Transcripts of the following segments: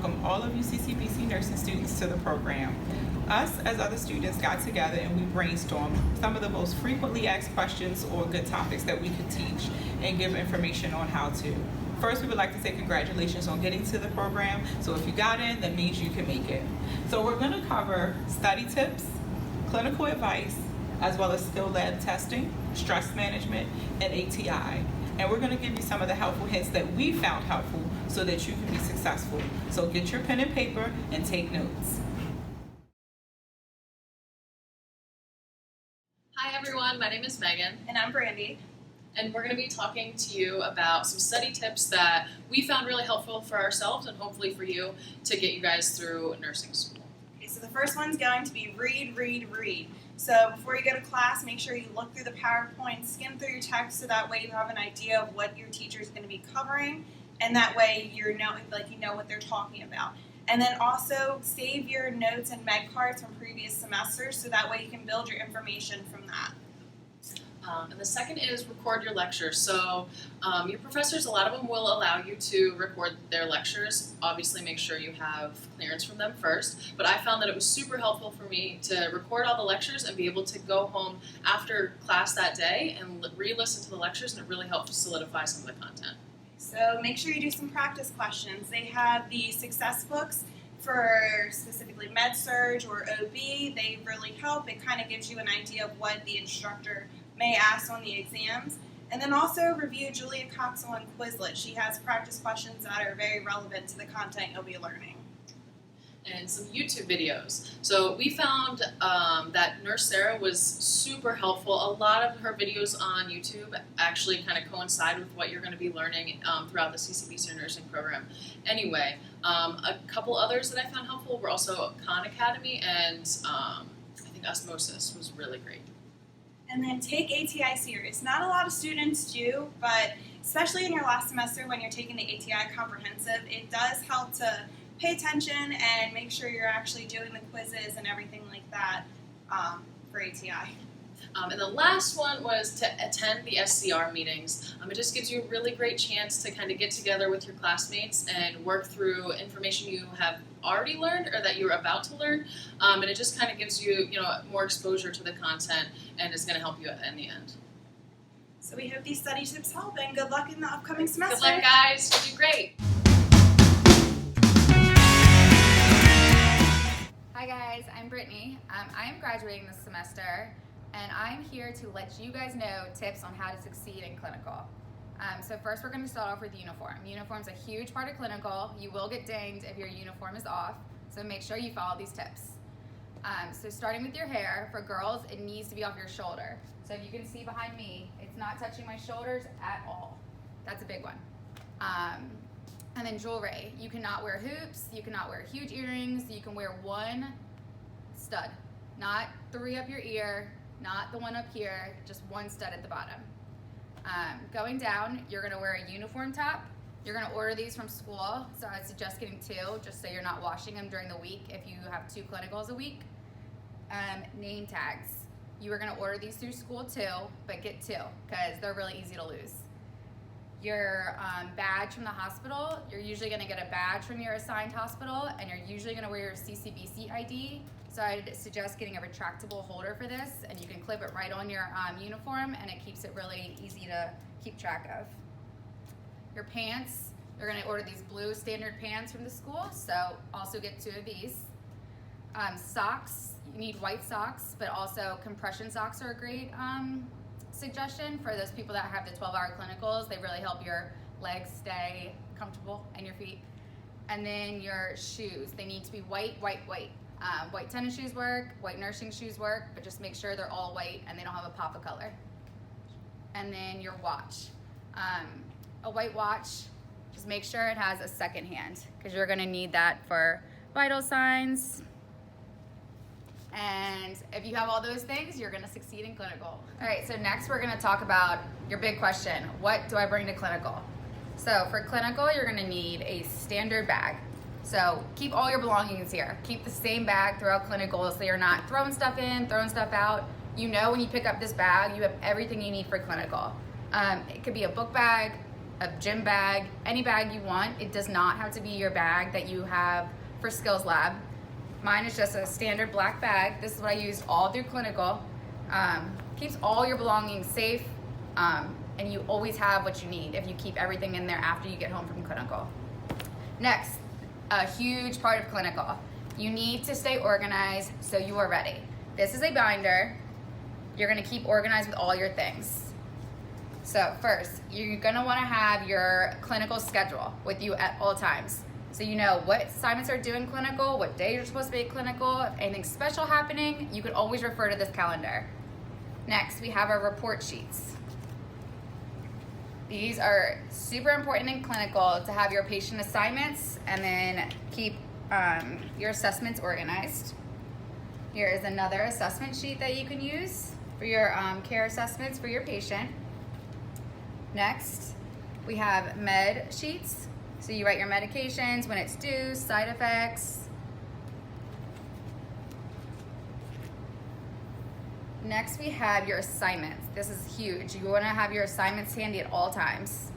welcome all of you CCBC nursing students to the program. Us, as other students, got together and we brainstormed some of the most frequently asked questions or good topics that we could teach and give information on how to. First, we would like to say congratulations on getting to the program. So if you got in, that means you can make it. So we're going to cover study tips, clinical advice, as well as skill lab testing, stress management, and ATI. And we're going to give you some of the helpful hints that we found helpful so that you can be successful. So get your pen and paper and take notes. Hi everyone, my name is Megan. And I'm Brandy. And we're going to be talking to you about some study tips that we found really helpful for ourselves and hopefully for you to get you guys through nursing school. Okay, so the first one's going to be read, read, read. So before you go to class, make sure you look through the PowerPoint, skim through your text so that way you have an idea of what your teacher is going to be covering, and that way you know what they're talking about. And then also save your notes and med cards from previous semesters so that way you can build your information from that. And the second is record your lectures. So your professors, a lot of them will allow you to record their lectures. Obviously make sure you have clearance from them first. But I found that it was super helpful for me to record all the lectures and be able to go home after class that day and re-listen to the lectures, and it really helped to solidify some of the content. So make sure you do some practice questions. They have the success books for specifically med-surg or OB. They really help. It kind of gives you an idea of what the instructor may ask on the exams. And then also review Julia Coxwell and Quizlet. She has practice questions that are very relevant to the content you'll be learning. And some YouTube videos. So we found that Nurse Sarah was super helpful. A lot of her videos on YouTube actually kind of coincide with what you're going to be learning throughout the CCBC nursing program. Anyway, a couple others that I found helpful were also Khan Academy and I think Osmosis was really great. And then take ATI serious. Not a lot of students do, but especially in your last semester when you're taking the ATI comprehensive, it does help to pay attention and make sure you're actually doing the quizzes and everything like that for ATI. And the last one was to attend the SCR meetings. It just gives you a really great chance to kind of get together with your classmates and work through information you have already learned or that you're about to learn. And it just kind of gives you, more exposure to the content and is going to help you in the end. So we hope these study tips help, and good luck in the upcoming semester. Good luck, guys. You'll do great. Hi guys, I'm Brittany. I am graduating this semester, and I'm here to let you guys know tips on how to succeed in clinical. So first we're going to start off with uniform. Uniform's a huge part of clinical. You will get dinged if your uniform is off, so make sure you follow these tips. So starting with your hair, for girls it needs to be off your shoulder. So if you can see behind me, it's not touching my shoulders at all. That's a big one. And then jewelry, you cannot wear hoops, you cannot wear huge earrings, you can wear one stud, not three up your ear, not the one up here, just one stud at the bottom. Going down, you're gonna wear a uniform top. You're gonna order these from school, so I suggest getting two, just so you're not washing them during the week if you have 2 clinicals a week. Name tags, you are gonna order these through school too, but get 2, because they're really easy to lose. Your badge from the hospital, you're usually gonna get a badge from your assigned hospital, and you're usually gonna wear your CCBC ID. So I'd suggest getting a retractable holder for this, and you can clip it right on your uniform, and it keeps it really easy to keep track of. Your pants, you're gonna order these blue standard pants from the school, so also get 2 of these. Socks, you need white socks, but also compression socks are a great suggestion for those people that have the 12-hour clinicals. They really help your legs stay comfortable and your feet. And then your shoes, they need to be white, white, white. White tennis shoes work, white nursing shoes work, but just make sure they're all white and they don't have a pop of color. And then your watch. A white watch, just make sure it has a second hand, because you're gonna need that for vital signs. And if you have all those things, you're gonna succeed in clinical. All right, so next we're gonna talk about your big question, what do I bring to clinical? So for clinical, you're gonna need a standard bag. So keep all your belongings here. Keep the same bag throughout clinical so you're not throwing stuff in, throwing stuff out. You know when you pick up this bag, you have everything you need for clinical. It could be a book bag, a gym bag, any bag you want. It does not have to be your bag that you have for Skills Lab. Mine is just a standard black bag. This is what I used all through clinical. Keeps all your belongings safe, and you always have what you need if you keep everything in there after you get home from clinical. Next, a huge part of clinical. You need to stay organized so you are ready. This is a binder. You're gonna keep organized with all your things. So first, you're gonna wanna have your clinical schedule with you at all times. So you know what assignments are due in clinical, what day you're supposed to be at clinical, if anything special happening, you can always refer to this calendar. Next, we have our report sheets. These are super important in clinical to have your patient assignments and then keep your assessments organized. Here is another assessment sheet that you can use for your care assessments for your patient. Next, we have med sheets. So you write your medications, when it's due, side effects. Next, we have your assignments. This is huge. You want to have your assignments handy at all times.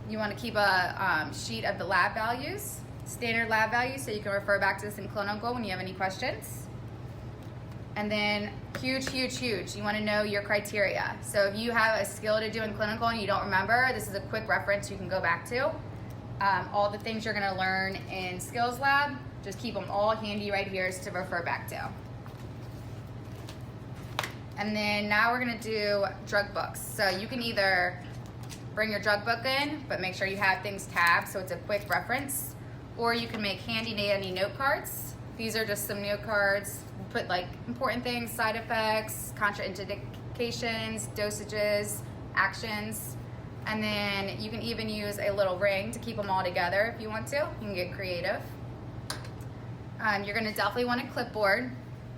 You want to keep a sheet of the lab values, standard lab values, so you can refer back to this in clinical when you have any questions. And then huge, huge, huge, you want to know your criteria. So if you have a skill to do in clinical and you don't remember, this is a quick reference you can go back to. All the things you're going to learn in Skills Lab, just keep them all handy right here to refer back to. And then now we're going to do drug books. So you can either bring your drug book in, but make sure you have things tabbed so it's a quick reference, or you can make handy dandy note cards. These are just some note cards. Put like important things, side effects, contraindications, dosages, actions, and then you can even use a little ring to keep them all together if you want to. You can get creative. You're going to definitely want a clipboard.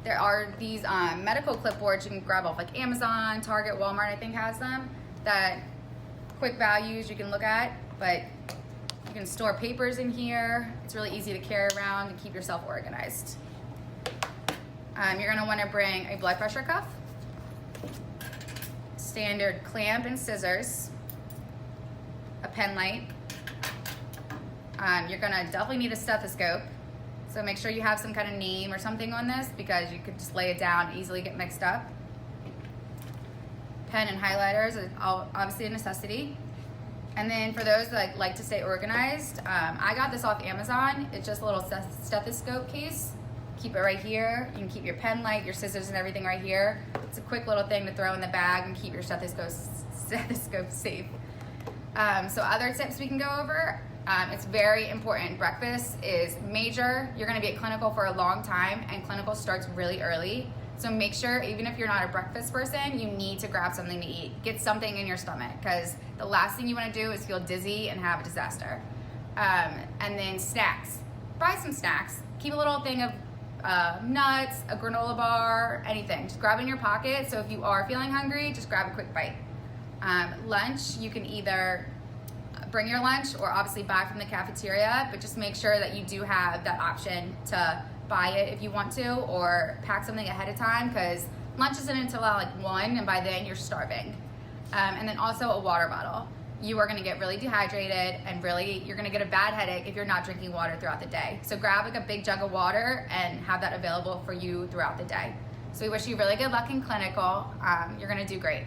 There are these medical clipboards you can grab off like Amazon, Target, Walmart I think has them, that quick values you can look at, but you can store papers in here. It's really easy to carry around and keep yourself organized. You're going to want to bring a blood pressure cuff, standard clamp and scissors, a pen light. You're going to definitely need a stethoscope, so make sure you have some kind of name or something on this because you could just lay it down and easily get mixed up. Pen and highlighters are obviously a necessity. And then for those that like to stay organized, I got this off Amazon. It's just a little stethoscope case. Keep it right here. You can keep your pen light, your scissors and everything right here. It's a quick little thing to throw in the bag and keep your stethoscope safe. So other tips we can go over, it's very important. Breakfast is major. You're gonna be at clinical for a long time and clinical starts really early. So make sure, even if you're not a breakfast person, you need to grab something to eat. Get something in your stomach because the last thing you wanna do is feel dizzy and have a disaster. And then snacks. Buy some snacks. Keep a little thing of nuts, a granola bar, anything. Just grab it in your pocket, so if you are feeling hungry, just grab a quick bite. Lunch, you can either bring your lunch or obviously buy from the cafeteria, but just make sure that you do have that option to buy it if you want to, or pack something ahead of time because lunch isn't until like 1 and by then you're starving. And then also a water bottle. You are gonna get really dehydrated and you're gonna get a bad headache if you're not drinking water throughout the day. So grab like a big jug of water and have that available for you throughout the day. So we wish you really good luck in clinical. You're gonna do great.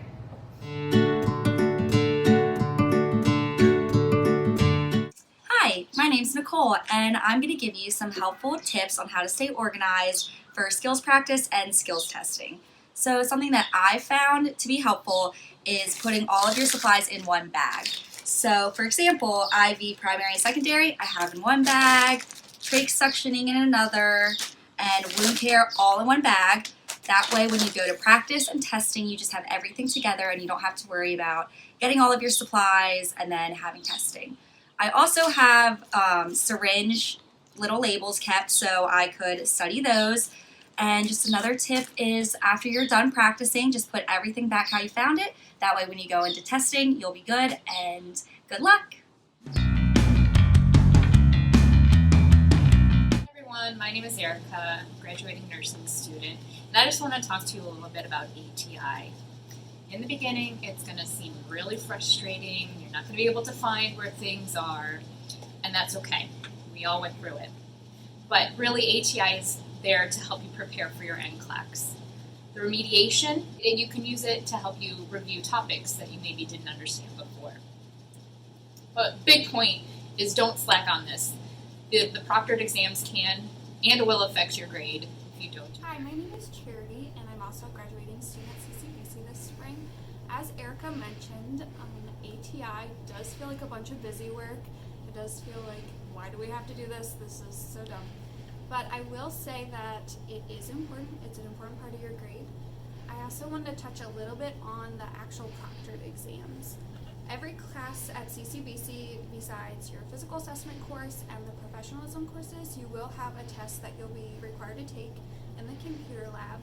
Hi, my name's Nicole, and I'm gonna give you some helpful tips on how to stay organized for skills practice and skills testing. So something that I found to be helpful is putting all of your supplies in one bag. So for example, IV primary and secondary, I have in one bag, trach suctioning in another, and wound care all in one bag. That way when you go to practice and testing, you just have everything together and you don't have to worry about getting all of your supplies and then having testing. I also have syringe little labels kept so I could study those. And just another tip is after you're done practicing, just put everything back how you found it. That way when you go into testing, you'll be good, and good luck. Hi everyone, my name is Erica, I'm a graduating nursing student, and I just want to talk to you a little bit about ATI. In in the beginning, it's going to seem really frustrating. You're not going to be able to find where things are, and that's okay. We all went through it. But really, ATI is there to help you prepare for your NCLEX. The remediation, you can use it to help you review topics that you maybe didn't understand before. But big point is don't slack on this. The proctored exams can and will affect your grade if you don't. Hi, my name is Charity, and I'm also a graduating student at CCBC this spring. As Erica mentioned, ATI does feel like a bunch of busy work. It does feel like, why do we have to do this? This is so dumb. But I will say that it is important. It's an important part of your grade. I also wanted to touch a little bit on the actual proctored exams. Every class at CCBC, besides your physical assessment course and the professionalism courses, you will have a test that you'll be required to take in the computer lab.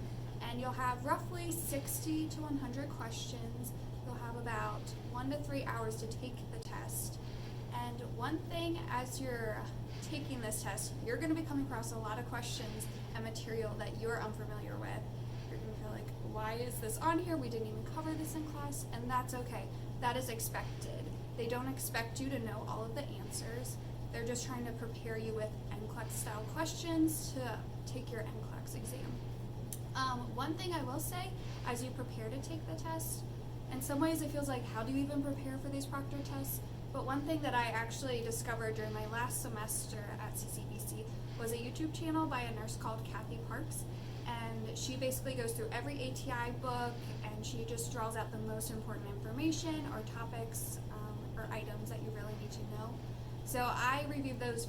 And you'll have roughly 60 to 100 questions. You'll have about 1 to 3 hours to take the test. And one thing, as you're taking this test, you're going to be coming across a lot of questions and material that you're unfamiliar with. You're going to feel like, why is this on here? We didn't even cover this in class, and that's okay. That is expected. They don't expect you to know all of the answers. They're just trying to prepare you with NCLEX style questions to take your NCLEX exam. One thing I will say, as you prepare to take the test, in some ways it feels like, how do you even prepare for these proctor tests? But one thing that I actually discovered during my last semester at CCBC was a YouTube channel by a nurse called Kathy Parks, and she basically goes through every ATI book, and she just draws out the most important information or topics or items that you really need to know. So I reviewed those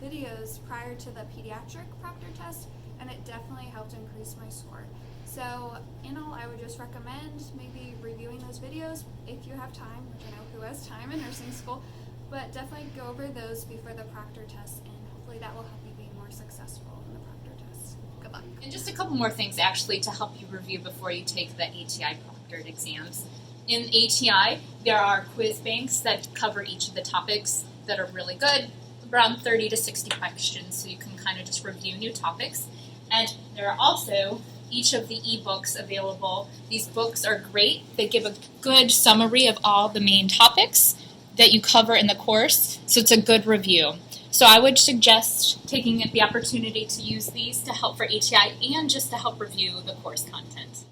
videos prior to the pediatric proctor test, and it definitely helped increase my score. So in all, I would just recommend maybe reviewing those videos if you have time, which I know who has time in nursing school, but definitely go over those before the proctor test, and hopefully that will help you be more successful in the proctor test. Good luck. And just a couple more things actually to help you review before you take the ATI proctored exams. In ATI, there are quiz banks that cover each of the topics that are really good, around 30 to 60 questions, so you can kind of just review new topics. And there are also each of the ebooks available. These books are great. They give a good summary of all the main topics that you cover in the course, so it's a good review. So I would suggest taking the opportunity to use these to help for ATI and just to help review the course content.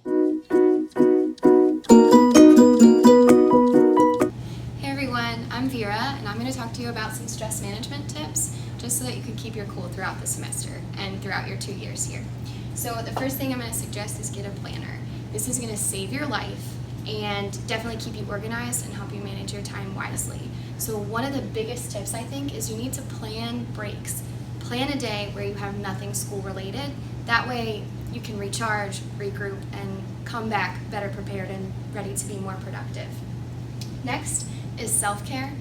Hey everyone, I'm Vera, and I'm going to talk to you about some stress management tips just so that you can keep your cool throughout the semester and throughout your 2 years here. So the first thing I'm going to suggest is get a planner. This is going to save your life and definitely keep you organized and help you manage your time wisely. So one of the biggest tips, I think, is you need to plan breaks. Plan a day where you have nothing school related. That way you can recharge, regroup, and come back better prepared and ready to be more productive. Next is self-care.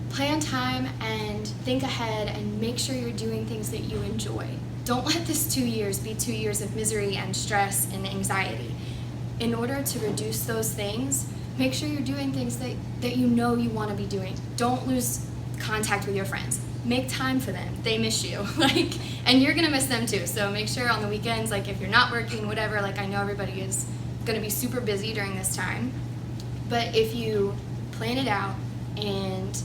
Plan time and think ahead and make sure you're doing things that you enjoy. Don't let this 2 years be 2 years of misery and stress and anxiety. In order to reduce those things, make sure you're doing things that you know you want to be doing. Don't lose contact with your friends. Make time for them. They miss you. And you're gonna miss them too. So make sure on the weekends, if you're not working, whatever, I know everybody is gonna be super busy during this time. But if you plan it out and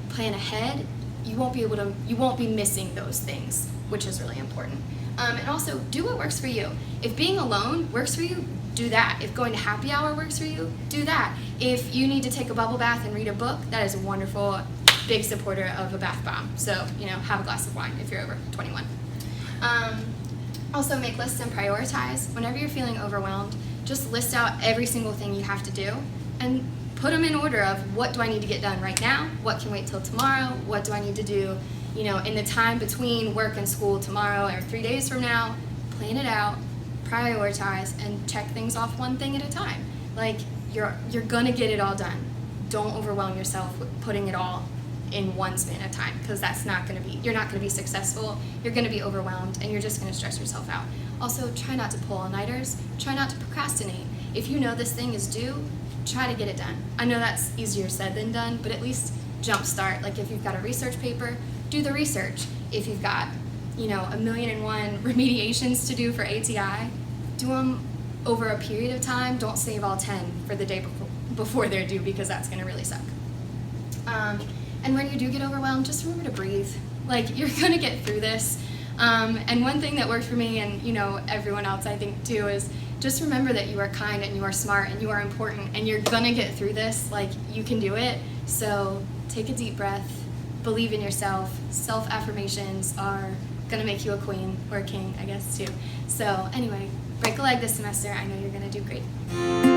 plan ahead, you won't be missing those things, which is really important. And also, do what works for you. If being alone works for you, do that. If going to happy hour works for you, do that. If you need to take a bubble bath and read a book, that is a wonderful, big supporter of a bath bomb. So, have a glass of wine if you're over 21. Also, make lists and prioritize. Whenever you're feeling overwhelmed, just list out every single thing you have to do and put them in order of what do I need to get done right now, what can wait till tomorrow, what do I need to do, in the time between work and school tomorrow or 3 days from now. Plan it out, prioritize, and check things off one thing at a time. You're gonna get it all done. Don't overwhelm yourself with putting it all in one span of time, because you're not gonna be successful, you're gonna be overwhelmed, and you're just gonna stress yourself out. Also, try not to pull all-nighters, try not to procrastinate. If you know this thing is due, try to get it done. I know that's easier said than done, but at least jumpstart. If you've got a research paper, do the research. If you've got, 1,000,001 remediations to do for ATI, do them over a period of time, don't save all 10 for the day before they're due, because that's going to really suck. And when you do get overwhelmed, just remember to breathe. Like, you're going to get through this. And one thing that worked for me, and everyone else I think too, is just remember that you are kind and you are smart and you are important and you're going to get through this. Like, you can do it. So take a deep breath, believe in yourself. Self-affirmations are going to make you a queen, or a king, I guess, too. So anyway, break a leg this semester. I know you're going to do great.